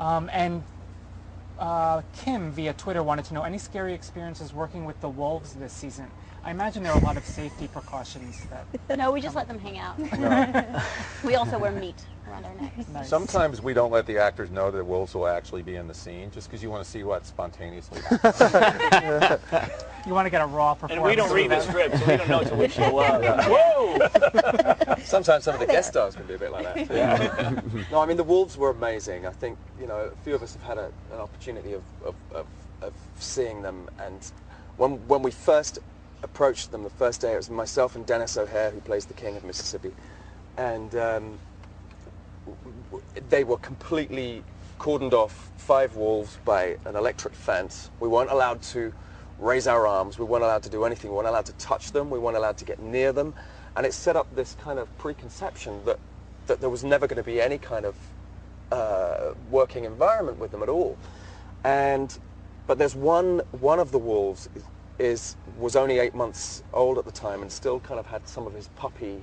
And Kim via Twitter wanted to know any scary experiences working with the wolves this season. I imagine there are a lot of safety precautions that... No, we just let them hang out. We also wear meat around our necks. Nice. Sometimes we don't let the actors know that wolves will actually be in the scene, just because you want to see what spontaneously happens. You want to get a raw performance. And we don't read the script, so we don't know until we show up. Whoa! Sometimes some of the guest stars can be a bit like that. Yeah. No, I mean, the wolves were amazing. I think, you know, a few of us have had an opportunity of seeing them, and when we first approached them the first day, it was myself and Dennis O'Hare, who plays the King of Mississippi, and they were completely cordoned off, 5 wolves by an electric fence. We weren't allowed to raise our arms, we weren't allowed to do anything, we weren't allowed to touch them, we weren't allowed to get near them, and it set up this kind of preconception that there was never going to be any kind of working environment with them at all. But there's one of the wolves was only 8 months old at the time and still kind of had some of his puppy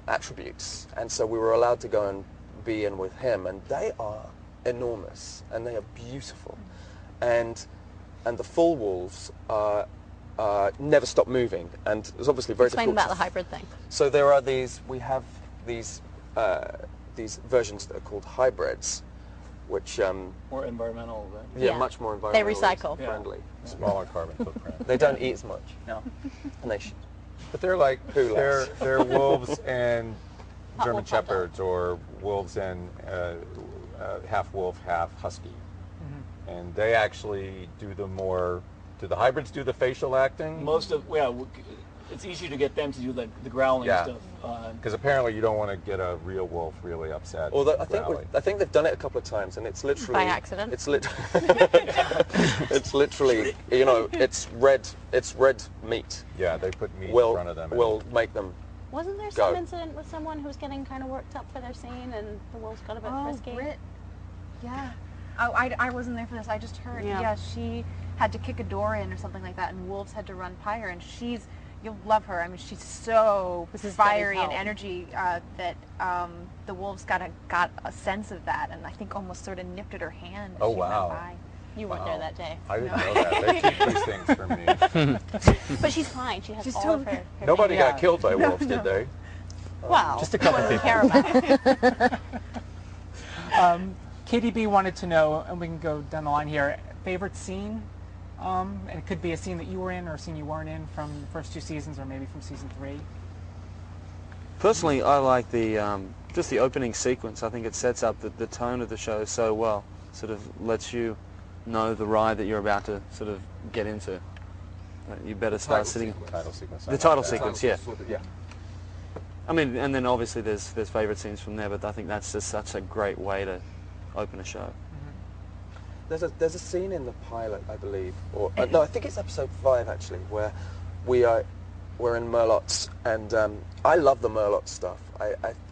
attributes, and so we were allowed to go and be in with him, and they are enormous and they are beautiful, and the full wolves never stop moving, and it's obviously very Explain difficult. about the hybrid thing. So we have these versions that are called hybrids, which More environmental than... yeah, Yeah. much more They environmentally recycle. friendly. Smaller carbon footprint. They don't eat as much, No. and they should. But they're like, Who less? they're wolves and Hot German wolf, hot dog. shepherds, or wolves and half wolf, half husky. And they actually do the hybrids do the facial acting? Most of, it's easier to get them to do the growling Yeah. stuff. Because apparently you don't want to get a real wolf really upset. Although growling. I think they've done it a couple of times, and it's literally By accident? It's literally, you know, it's red meat. Yeah, they put meat in Will front of them. will make them. Wasn't there Go. some incident with someone who was getting kind of worked up for their scene and the wolves got a bit frisky? Brit. Yeah. Oh, I wasn't there for this. I just heard. Yeah. Yeah, she had to kick a door in or something like that, and wolves had to run by her. And you'll love her. I mean, she's so This is fiery Debbie and Howell. energy that the wolves got a sense of that, and I think almost sort of nipped at her hand. As Oh, she wow. Went by. You weren't there that day. I didn't know that. They keep these things from me. But she's fine. She has She's all of totally- her Nobody Yeah. got killed by wolves, did they? Well, Just a couple one we people. care about. KDB wanted to know, and we can go down the line here, favorite scene? And it could be a scene that you were in or a scene you weren't in from the first 2 seasons or maybe from season 3. Personally, I like just the opening sequence. I think it sets up the tone of the show so well. Sort of lets you know the ride that you're about to sort of get into. You better start sitting. Title sequence. The title sequence, yeah. Yeah. I mean, and then obviously there's favorite scenes from there, but I think that's just such a great way to open a show. There's a scene in the pilot, I believe, or no, I think it's episode 5 actually, where we're in Merlot's, and I love the Merlot stuff.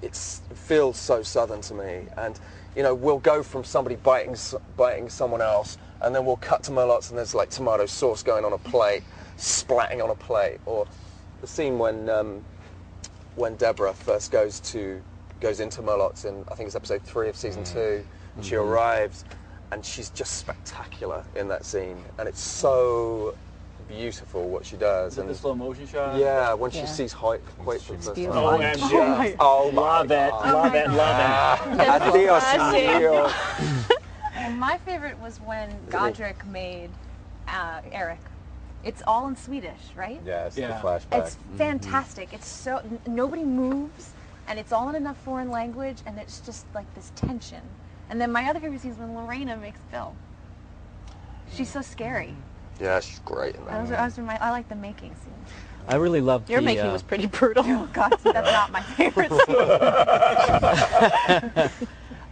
It feels so southern to me, and you know, we'll go from somebody biting someone else, and then we'll cut to Merlot's, and there's like tomato sauce going on a plate, splatting on a plate, or the scene when Deborah first goes into Merlot's in, I think it's episode 3 of season 2, and she arrives, and she's just spectacular in that scene, and it's so beautiful what she does. Is it And the slow motion shot? yeah, when she Yeah. sees Hoyt for the first time. Oh, and Oh my love it, love it, love it. Adios, Classic. amigo. And my favorite was when Godric made Eric. It's all in Swedish, right? Yeah, it's Yeah. the flashback. It's fantastic. It's so nobody moves, and it's all in enough foreign language, and it's just like this tension. And then my other favorite scene is when Lorena makes Bill. She's so scary. Yeah, she's great in that. I like the making scene. I really loved Your making was pretty brutal. Oh God, that's not my favorite scene.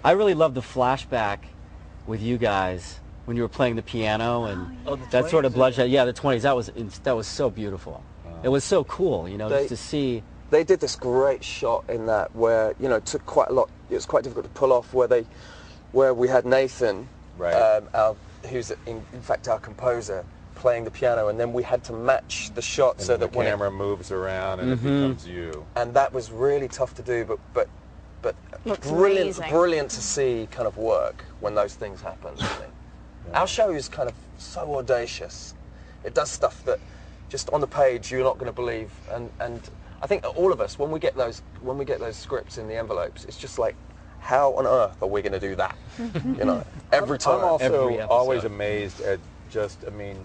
I really loved the flashback with you guys when you were playing the piano and Oh, the that sort of 20s? bloodshed. Yeah, the 20s. That was so beautiful. It was so cool, you know, They- just to see. They did this great shot in that where, you know, it took quite a lot. It was quite difficult to pull off where we had Nathan, Right. who's in fact our composer, playing the piano, and then we had to match the shot And so the that when camera moves around and it becomes you. and that was really tough to do, but Looks brilliant, amazing. brilliant to see kind of work when those things happen. Really. Our show is kind of so audacious. It does stuff that just on the page you're not going to believe, and I think all of us when we get those scripts in the envelopes, it's just like, how on earth are we going to do that? You know, every time. I'm also Every episode. always amazed at just, I mean,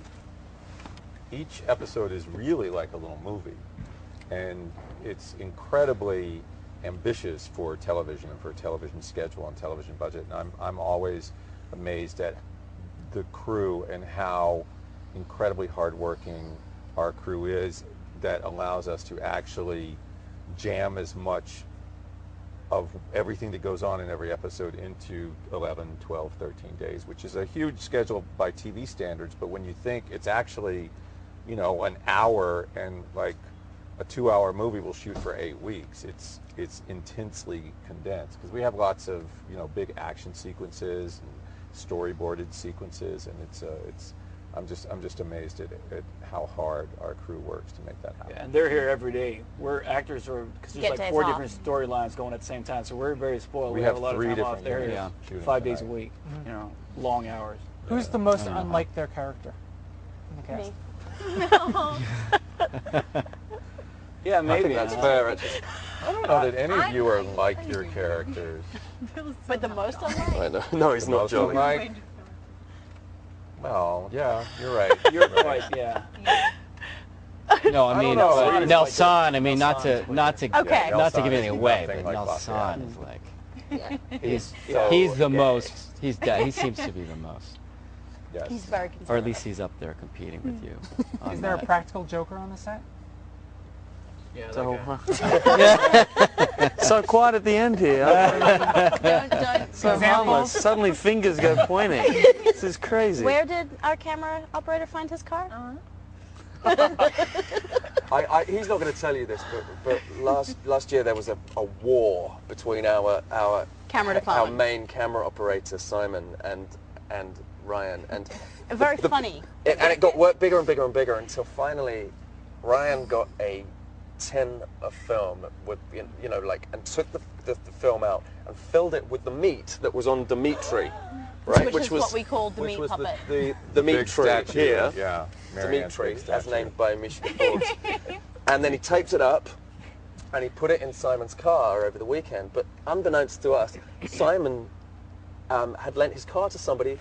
each episode is really like a little movie, and it's incredibly ambitious for television and for a television schedule and television budget. And I'm always amazed at the crew and how incredibly hardworking our crew is, that allows us to actually jam as much of everything that goes on in every episode into 11, 12, 13 days, which is a huge schedule by TV standards. But when you think it's actually, you know, an hour, and like a 2-hour movie will shoot for 8 weeks, it's intensely condensed, because we have lots of, you know, big action sequences and storyboarded sequences, and I'm just amazed at how hard our crew works to make that happen. Yeah, and they're here every day. We're actors, because there's Get like days 4 off. different storylines going at the same time, so we're very spoiled. We We have have a lot of 3 time off. different They're units here shooting 5 days a tonight. week, you know, long hours. Who's the most unlike their character in the cast? Me. Yeah, I maybe. think that's fair. Actually. I don't know that any of you are like your characters. But the most unlike? I know. No, he's The not most jolly. unlike- Well, yeah, you're right. You're right, yeah. No, I I mean, don't know. but It's Nelson. I mean, Nelson not to Okay. not to Nelson give is anything away, nothing but like Nelson Lafayette. is like he's So the gay. most. He seems to be the most, Yes. He's very conservative. or at least he's up there competing with you. on Is there a that. practical joker on the set? Yeah, So, like so quiet at the end here. Don't. So Examples? harmless. Suddenly fingers go pointing. This is crazy. Where did our camera operator find his car? He's not going to tell you this, but last year there was a war between our Camera our department. main camera operator Simon and Ryan, and Very funny. and it got bigger and bigger and bigger until finally Ryan got a tin of film with, you know, like, and took the film out and filled it with the meat that was on Dimitri, right? Which is what we called the which meat was puppet. the Big Dimitri statue, here. Yeah. Marianne's Dimitri, big as statue. named by Misha Forbes. And then he taped it up and he put it in Simon's car over the weekend. But unbeknownst to us, Simon had lent his car to somebody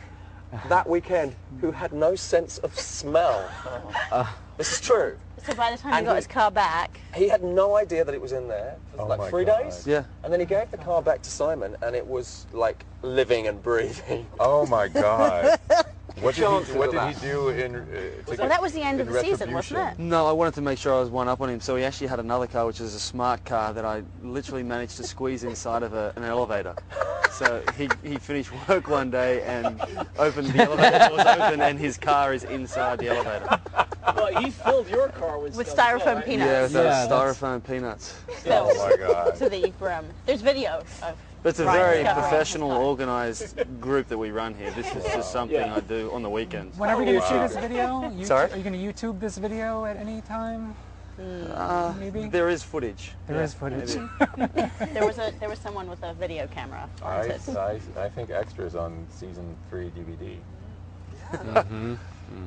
that weekend who had no sense of smell. This is true. So by the time he And got he- his car back, He had no idea that it was in there for Oh like my 3 God. days. Yeah. And then he gave the car back to Simon and it was like living and breathing. Oh my God. What Chances did of he that. do in? well, that was the end of the season, wasn't it? No, I wanted to make sure I was one up on him, so he actually had another car, which is a smart car that I literally managed to squeeze inside of an elevator. So he finished work one day and opened the elevator doors open, and his car is inside the elevator. well, he filled your car with With stuff as well, styrofoam right? peanuts. Yeah, with Yeah, those that's- styrofoam peanuts. Oh my God. To the brim. There's video of. But it's a Ryan very discovering professional, his car. organised group that we run here. This is just something Yeah. I do on the weekends. When are we going to see wow. this video? Sorry? Are you going to YouTube this video at any time? Maybe? There is footage. There is footage. There was someone with a video camera. I mounted. think extras on season 3 DVD.